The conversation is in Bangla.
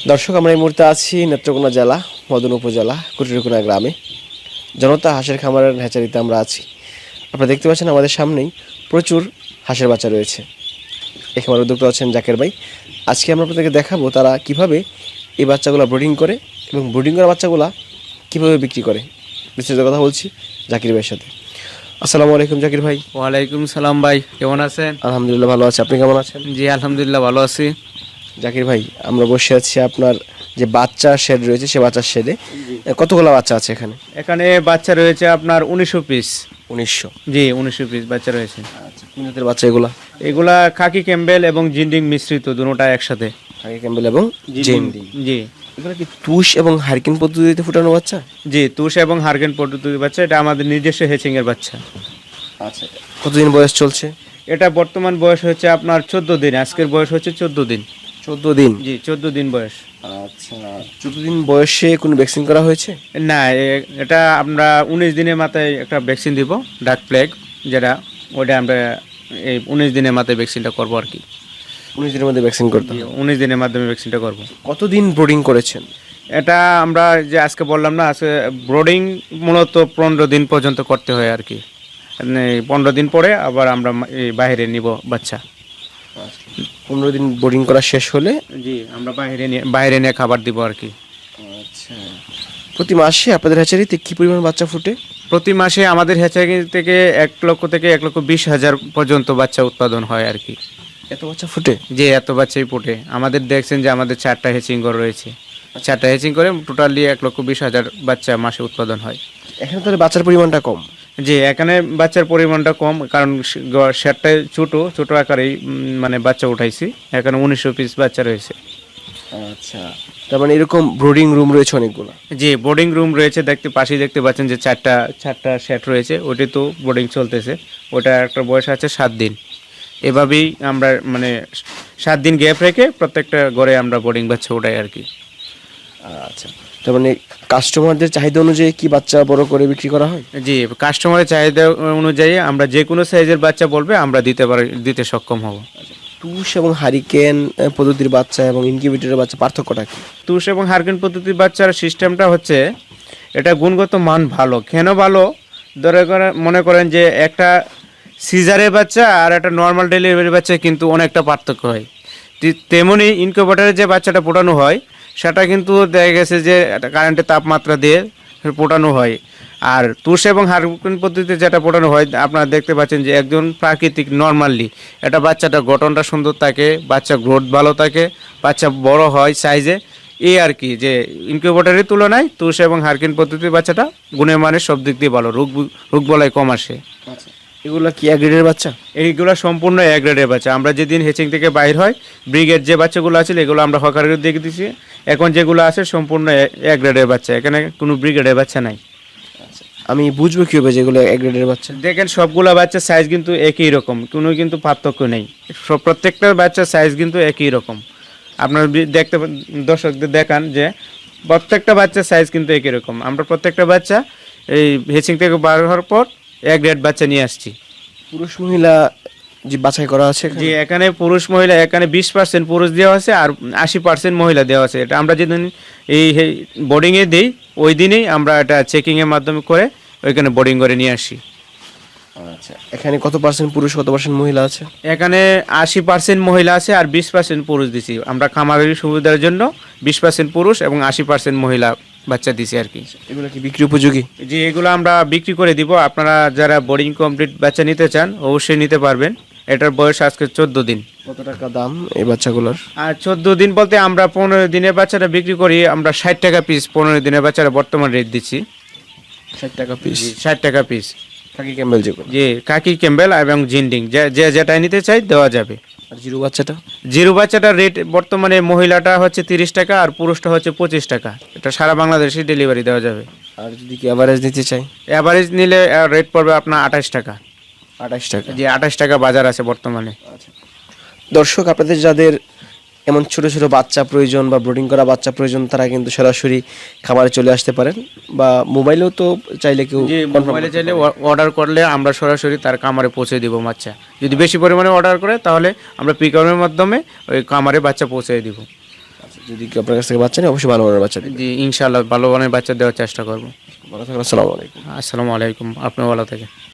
দর্শক, আমরা এই মুহূর্তে আছি নেত্রকোনা জেলা মদন উপজেলা কুটিরকোনা গ্রামে জনতা হাঁসের খামারের হ্যাচারিতে আমরা আছি। আপনারা দেখতে পাচ্ছেন আমাদের সামনেই প্রচুর হাঁসের বাচ্চা রয়েছে। এই খামারের উদ্যোক্তা আছেন জাকের ভাই। আজকে আমরা আপনাদেরকে দেখাবো তারা কিভাবে এই বাচ্চাগুলো ব্রিডিং করে এবং ব্রিডিং করা বাচ্চাগুলো কীভাবে বিক্রি করে। বিস্তারিত কথা বলছি জাকির ভাইয়ের সাথে। আসসালামু আলাইকুম জাকির ভাই। ওয়ালাইকুম সালাম ভাই, কেমন আছেন? আলহামদুলিল্লাহ ভালো আছি, আপনি কেমন আছেন? জি আলহামদুলিল্লাহ ভালো আছি। জাকির ভাই, আমরা বসে আছি আপনার যে বাচ্চা শেড রয়েছে সে বাচ্চার শেডে। কতগুলো বাচ্চা আছে এখানে? এখানে বাচ্চা রয়েছে আপনার 1900 পিস। 1900? জি 1900 পিস বাচ্চা রয়েছে। আচ্ছা, কোন জাতের বাচ্চা এগুলা? এগুলা খাকি ক্যাম্বেল এবং জিন্ডিং মিশ্রিত, দুটোটা একসাথে। খাকি ক্যাম্বেল এবং জিন্ডিং। জি এগুলো কি তুষ এবং হারকিন পদ্ধতিতে ফুটানো বাচ্চা? জি তুষ এবং হারগেন পদ্ধতির বাচ্চা। এটা আমাদের নিজস্ব হেচিং এর বাচ্চা। আচ্ছা, কতদিন বয়স চলছে? এটা বর্তমান বয়স হচ্ছে আপনার 14 দিন। আজকের বয়স হচ্ছে 14 দিন। 14 দিন? জি 14 দিন বয়স। আচ্ছা, 14 দিন বয়সে কোনো ভ্যাকসিন করা হয়েছে? না, এটা আমরা 19 দিনের মাথায় একটা ভ্যাকসিন দিব, ডাক প্লেগ যেটা, ওটা আমরা এই 19 দিনের মাথায় ভ্যাকসিনটা করবো আর কি। 19 দিনের মধ্যে ভ্যাকসিন করতে হবে? 19 দিনের মাধ্যমে ভ্যাকসিনটা করব। কতদিন ব্রিডিং করেছেন? এটা আমরা যে আজকে বললাম না, আজকে ব্রোডিং মূলত 15 দিন পর্যন্ত করতে হয় আর কি। 15 দিন পরে আবার আমরা এই বাইরে নিব বাচ্চা। 15 দিন ব্রিডিং করা শেষ হলে? জি, আমরা বাইরে নিয়ে খাবার দিব আর কি। আচ্ছা, প্রতি মাসে আপনাদের হ্যাচারিতে কি পরিমাণ বাচ্চা ফুটে? প্রতি মাসে আমাদের হ্যাচারি থেকে 1 লক্ষ থেকে 1,20,000 পর্যন্ত বাচ্চা উৎপাদন হয় আর কি। এত বাচ্চা ফুটে? যে এত বাচ্চাই ফুটে। আমাদের দেখছেন যে আমাদের 4টা হ্যাচিং ঘর রয়েছে। 4টা হ্যাচিং করে টোটালি 1,20,000 বাচ্চা মাসে উৎপাদন হয়। এখানে তাহলে বাচ্চার পরিমাণটা কম? জি, এখানে বাচ্চার পরিমাণটা কম, কারণ শেডটাই ছোট আকারেই মানে বাচ্চা উঠাইছি। এখানে 1900 পিস বাচ্চা রয়েছে। আচ্ছা, তার মানে এরকম ব্রিডিং রুম রয়েছে অনেকগুলো? জি, বোর্ডিং রুম রয়েছে। পাশেই দেখতে পাচ্ছেন যে চারটা শেড রয়েছে। ওটি তো বোর্ডিং চলতেছে। ওটা একটা বয়স আছে 7 দিন। এভাবেই আমরা মানে 7 দিন গ্যাপ রেখে প্রত্যেকটা ঘরে আমরা বোর্ডিং বাচ্চা উঠাই আর কি। আচ্ছা, তার মানে কাস্টমারদের চাহিদা অনুযায়ী কি বাচ্চা বড় করে বিক্রি করা হয়? জি, কাস্টমারের চাহিদা অনুযায়ী আমরা যে কোনো সাইজের বাচ্চা বলবে আমরা দিতে সক্ষম হব। তুষ এবং হারিকেন পদ্ধতির বাচ্চা এবং ইনকিউবেটরের বাচ্চা পার্থক্যটা কি? তুষ এবং হারকিন পদ্ধতির বাচ্চার সিস্টেমটা হচ্ছে, এটা গুণগত মান ভালো। কেন ভালো? মনে করেন যে একটা সিজারের বাচ্চা আর একটা নর্মাল ডেলিভারি বাচ্চা কিন্তু অনেকটা পার্থক্য হয়। তেমনি ইনকিউবেটরে যে বাচ্চাটা ফোটানো হয় সেটা কিন্তু দেখা গেছে যে কারেন্টের তাপমাত্রা দিয়ে ফোটানো হয়। আর তুষ এবং হারকিন পদ্ধতিতে যেটা ফোটানো হয় আপনারা দেখতে পাচ্ছেন যে একজন প্রাকৃতিক নর্মালি এটা বাচ্চাটা গঠনটা সুন্দর থাকে, বাচ্চা গ্রোথ ভালো থাকে, বাচ্চা বড় হয় সাইজে। এই আর কি, যে ইনকিউবেটরের তুলনায় তুষ এবং হারকিন পদ্ধতির বাচ্চাটা গুণের মানে সব দিক দিয়ে ভালো, রোগ বলাই কম আসে। এগুলো কি এক গ্রেডের বাচ্চা? এইগুলো সম্পূর্ণ এ গ্রেডের বাচ্চা। আমরা যেদিন হেচিং থেকে বাইর হয় ব্রিগেড যে বাচ্চাগুলো আছে এগুলো আমরা হকারের দিয়ে দিয়েছি। এখন যেগুলো আছে সম্পূর্ণ এ গ্রেডের বাচ্চা, এখানে কোনো ব্রিগেডের বাচ্চা নাই। আমি বুঝবো কিভাবে যেগুলো এক গ্রেডের বাচ্চা? দেখেন সবগুলো বাচ্চার সাইজ কিন্তু একই রকম, কোনো কিন্তু পার্থক্য নেই। প্রত্যেকটা বাচ্চার সাইজ কিন্তু একই রকম। আপনার দর্শকদের দেখান যে প্রত্যেকটা বাচ্চার সাইজ কিন্তু একই রকম। আমরা প্রত্যেকটা বাচ্চা এই হেচিং থেকে বার হওয়ার পর এক গ্রেড বাচ্চা নিয়ে আসছি। পুরুষ মহিলা যে বাছাই করা আছে? জি, এখানে পুরুষ মহিলা, এখানে 20% পুরুষ দেওয়া আছে আর 80% মহিলা দেওয়া আছে। এটা আমরা যেদিন এই বোর্ডিংয়ে দিই ওই দিনেই আমরা এটা চেকিংয়ের মাধ্যমে করে ওইখানে বোর্ডিং করে নিয়ে আসি। আচ্ছা, এখানে কত পার্সেন্ট পুরুষ কত পার্সেন্ট মহিলা আছে? এখানে 80% মহিলা আছে আর 20% পুরুষ দিছি। আমরা খামারের সুবিধার জন্য 20% পুরুষ এবং 80% মহিলা বাচ্চা দিছি আর কি। এগুলো কি বিক্রি উপযোগী? জি, এগুলো আমরা বিক্রি করে দিব। আপনারা যারা বোর্ডিং কমপ্লিট বাচ্চা নিতে চান অবশ্যই নিতে পারবেন। এটার বয়স আজকে 14 দিন। কত টাকা দাম এই বাচ্চাগুলোর? আর 14 দিন বলতে আমরা 15 দিনের বাচ্চাটা বিক্রি করি আমরা 60 টাকা পিস। 15 দিনের বাচ্চাটা বর্তমান রেট দিচ্ছি 60 টাকা পিস? 60 টাকা পিস। খাকি ক্যাম্বেল যেগুলো? জি, কাকি ক্যাম্বেল এবং জিন্ডিং যেটা নিতে চাই দেওয়া যাবে। আর জিরো বাচ্চাটা? জিরো বাচ্চাটার রেট বর্তমানে মহিলাটা হচ্ছে 30 টাকা আর পুরুষটা হচ্ছে 25 টাকা। এটা সারা বাংলাদেশে ডেলিভারি দেওয়া যাবে। আর যদি কি অ্যাভারেজ নিতে চাই? অ্যাভারেজ নিলে রেট পড়বে আপনার 28 টাকা। 28 টাকা? জি, 28 টাকা বাজার আছে বর্তমানে। আচ্ছা, দর্শক আপনাদের যাদের এমন ছোট ছোট বাচ্চা প্রয়োজন বা ব্রিডিং করা বাচ্চা প্রয়োজন তারা কিন্তু সরাসরি খামারে চলে আসতে পারেন, বা মোবাইলেও তো চাইলে কেউ মোবাইলে চাইলে অর্ডার করলে আমরা সরাসরি তার খামারে পৌঁছে দিব বাচ্চা। যদি বেশি পরিমাণে অর্ডার করে তাহলে আমরা পিকআপের মাধ্যমে ওই খামারে বাচ্চা পৌঁছে দিব। যদি কেউ আপনার কাছ থেকে বাচ্চা নেই অবশ্যই ভালো মানের বাচ্চা দিন। জি ইনশাআল্লাহ ভালো মানের বাচ্চা দেওয়ার চেষ্টা করব। ভালো থাকবেন, আসসালামু আলাইকুম। আসসালামু আলাইকুম, আপনিও ভালো থাকেন।